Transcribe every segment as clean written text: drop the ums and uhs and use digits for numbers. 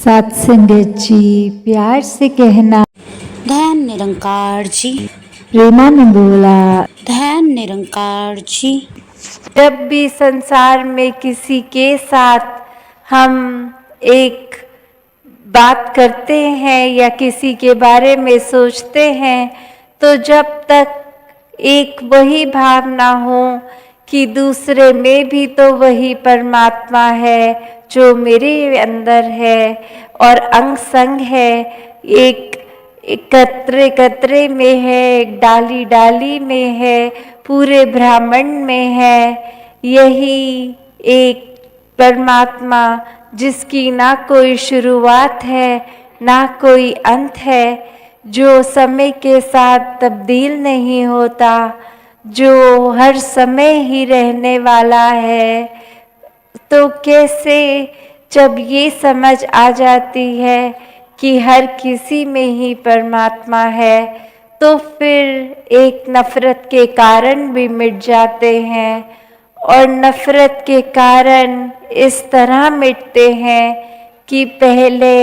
सत्संगत जी, प्यार से कहना। धन निरंकार जी। प्रेमा ने बोला, धन निरंकार जी। जब भी संसार में किसी के साथ हम एक बात करते हैं या किसी के बारे में सोचते हैं, तो जब तक एक वही भावना हो कि दूसरे में भी तो वही परमात्मा है जो मेरे अंदर है और अंग संग है, एक कतरे कतरे में है, एक डाली डाली में है, पूरे ब्रह्मांड में है, यही एक परमात्मा जिसकी ना कोई शुरुआत है ना कोई अंत है, जो समय के साथ तब्दील नहीं होता, जो हर समय ही रहने वाला है। तो कैसे जब ये समझ आ जाती है कि हर किसी में ही परमात्मा है, तो फिर एक नफ़रत के कारण भी मिट जाते हैं। और नफ़रत के कारण इस तरह मिटते हैं कि पहले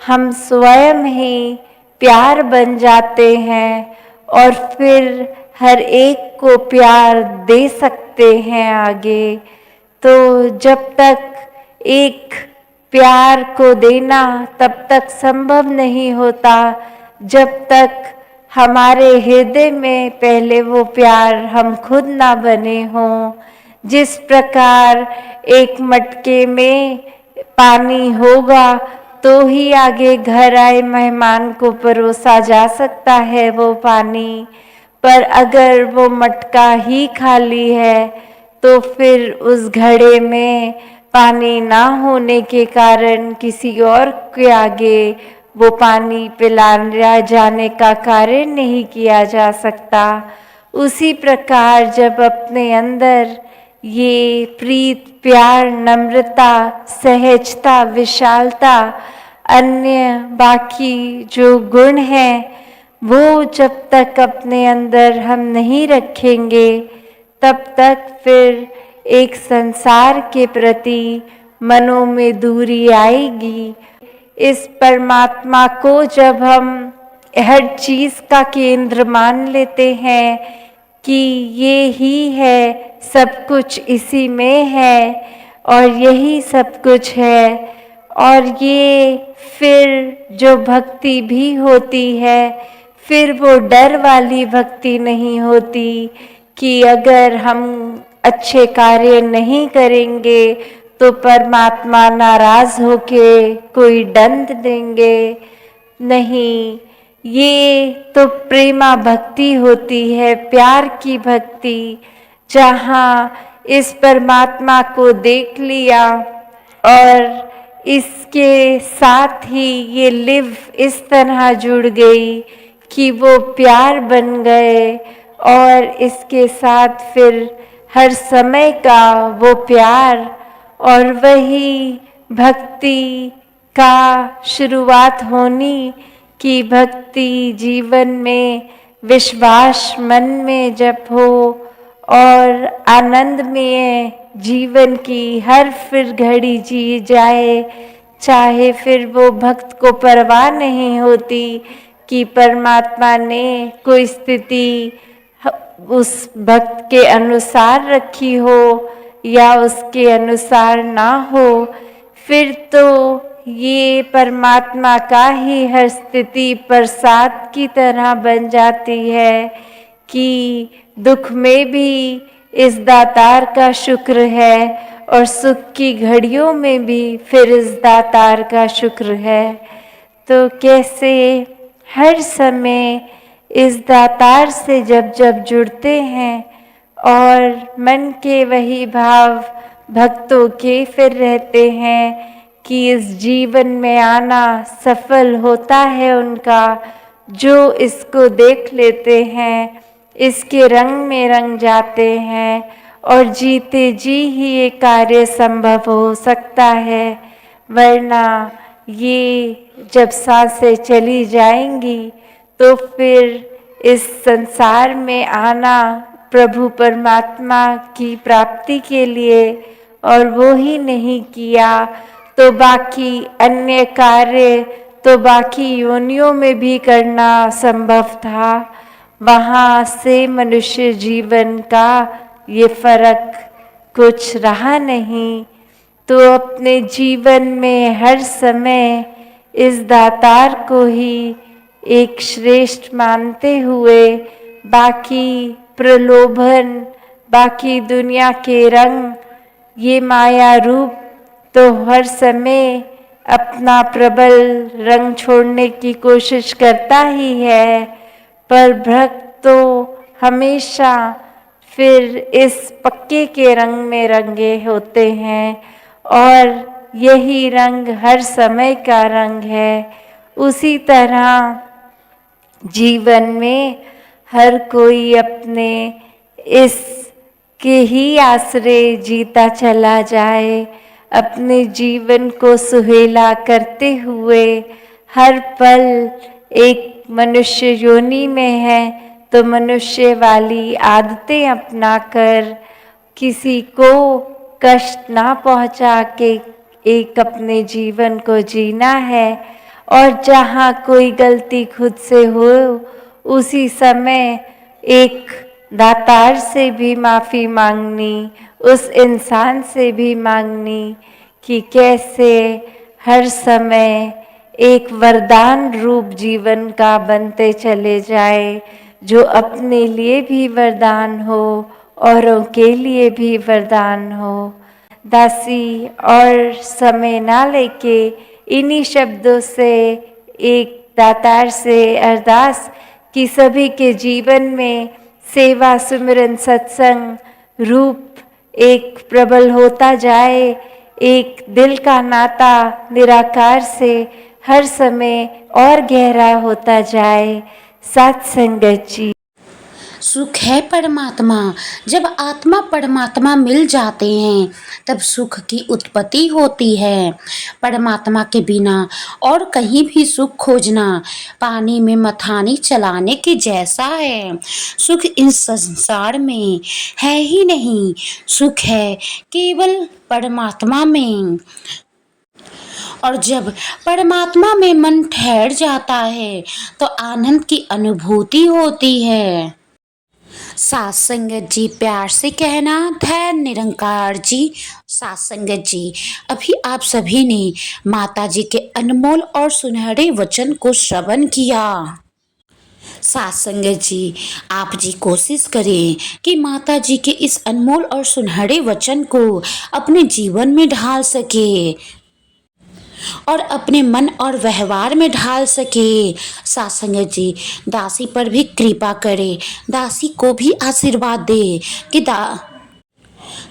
हम स्वयं ही प्यार बन जाते हैं और फिर हर एक को प्यार दे सकते हैं आगे। तो जब तक एक प्यार को देना तब तक संभव नहीं होता जब तक हमारे हृदय में पहले वो प्यार हम खुद ना बने हों। जिस प्रकार एक मटके में पानी होगा तो ही आगे घर आए मेहमान को परोसा जा सकता है वो पानी, पर अगर वो मटका ही खाली है तो फिर उस घड़े में पानी ना होने के कारण किसी और के आगे वो पानी पिलाया जाने का कार्य नहीं किया जा सकता। उसी प्रकार जब अपने अंदर ये प्रीत, प्यार, नम्रता, सहजता, विशालता, अन्य बाकी जो गुण हैं, वो जब तक अपने अंदर हम नहीं रखेंगे तब तक फिर एक संसार के प्रति मनों में दूरी आएगी। इस परमात्मा को जब हम हर चीज़ का केंद्र मान लेते हैं कि ये ही है, सब कुछ इसी में है और यही सब कुछ है, और ये फिर जो भक्ति भी होती है फिर वो डर वाली भक्ति नहीं होती कि अगर हम अच्छे कार्य नहीं करेंगे तो परमात्मा नाराज होके कोई दंड देंगे। नहीं, ये तो प्रेमा भक्ति होती है, प्यार की भक्ति, जहाँ इस परमात्मा को देख लिया और इसके साथ ही ये लिव इस तरह जुड़ गई कि वो प्यार बन गए और इसके साथ फिर हर समय का वो प्यार और वही भक्ति का शुरुआत होनी कि भक्ति जीवन में विश्वास मन में जब हो और आनंदमय जीवन की हर फिर घड़ी जी जाए, चाहे फिर वो भक्त को परवाह नहीं होती कि परमात्मा ने कोई स्थिति उस भक्त के अनुसार रखी हो या उसके अनुसार ना हो, फिर तो ये परमात्मा का ही हर स्थिति प्रसाद की तरह बन जाती है कि दुख में भी इस दातार का शुक्र है और सुख की घड़ियों में भी फिर इस दातार का शुक्र है। तो कैसे हर समय इस दातार से जब जब जुड़ते हैं और मन के वही भाव भक्तों के फिर रहते हैं कि इस जीवन में आना सफल होता है उनका, जो इसको देख लेते हैं, इसके रंग में रंग जाते हैं और जीते जी ही ये कार्य संभव हो सकता है, वरना ये जब सांसें चली जाएंगी तो फिर इस संसार में आना प्रभु परमात्मा की प्राप्ति के लिए और वो ही नहीं किया तो बाकी अन्य कार्य तो बाकी योनियों में भी करना संभव था। वहाँ से मनुष्य जीवन का ये फर्क कुछ रहा नहीं। तो अपने जीवन में हर समय इस दातार को ही एक श्रेष्ठ मानते हुए बाकी प्रलोभन, बाकी दुनिया के रंग, ये माया रूप तो हर समय अपना प्रबल रंग छोड़ने की कोशिश करता ही है, पर भक्त तो हमेशा फिर इस पक्के के रंग में रंगे होते हैं और यही रंग हर समय का रंग है। उसी तरह जीवन में हर कोई अपने इस के ही आश्रय जीता चला जाए, अपने जीवन को सुहेला करते हुए हर पल एक मनुष्य योनि में है तो मनुष्य वाली आदतें अपनाकर किसी को कष्ट ना पहुंचा के एक अपने जीवन को जीना है। और जहाँ कोई गलती खुद से हो उसी समय एक दातार से भी माफ़ी मांगनी, उस इंसान से भी मांगनी कि कैसे हर समय एक वरदान रूप जीवन का बनते चले जाए, जो अपने लिए भी वरदान हो, औरों के लिए भी वरदान हो। दासी और समय ना लेके इन्हीं शब्दों से एक दातार से अरदास कि सभी के जीवन में सेवा, सुमिरन, सत्संग रूप एक प्रबल होता जाए, एक दिल का नाता निराकार से हर समय और गहरा होता जाए। सत्संगत जी। सुख है परमात्मा। जब आत्मा परमात्मा मिल जाते हैं तब सुख की उत्पत्ति होती है। परमात्मा के बिना और कहीं भी सुख खोजना पानी में मथानी चलाने के जैसा है। सुख इस संसार में है ही नहीं, सुख है केवल परमात्मा में। और जब परमात्मा में मन ठहर जाता है तो आनंद की अनुभूति होती है। सात संगत जी, प्यार से कहना धैर्य निरंकार जी। सात संगत जी, अभी आप सभी ने माता जी के अनमोल और सुनहरे वचन को श्रवण किया। सात संगत जी, आप जी कोशिश करें कि माता जी के इस अनमोल और सुनहरे वचन को अपने जीवन में ढाल सके और अपने मन और व्यवहार में ढाल सके। सासंगत जी, दासी पर भी कृपा करे, दासी को भी आशीर्वाद दे कि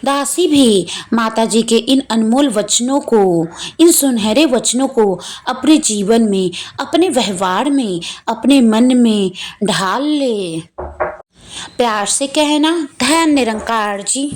दासी भी माता जी के इन अनमोल वचनों को, इन सुनहरे वचनों को अपने जीवन में, अपने व्यवहार में, अपने मन में ढाल ले। प्यार से कहना धैर्य निरंकार जी।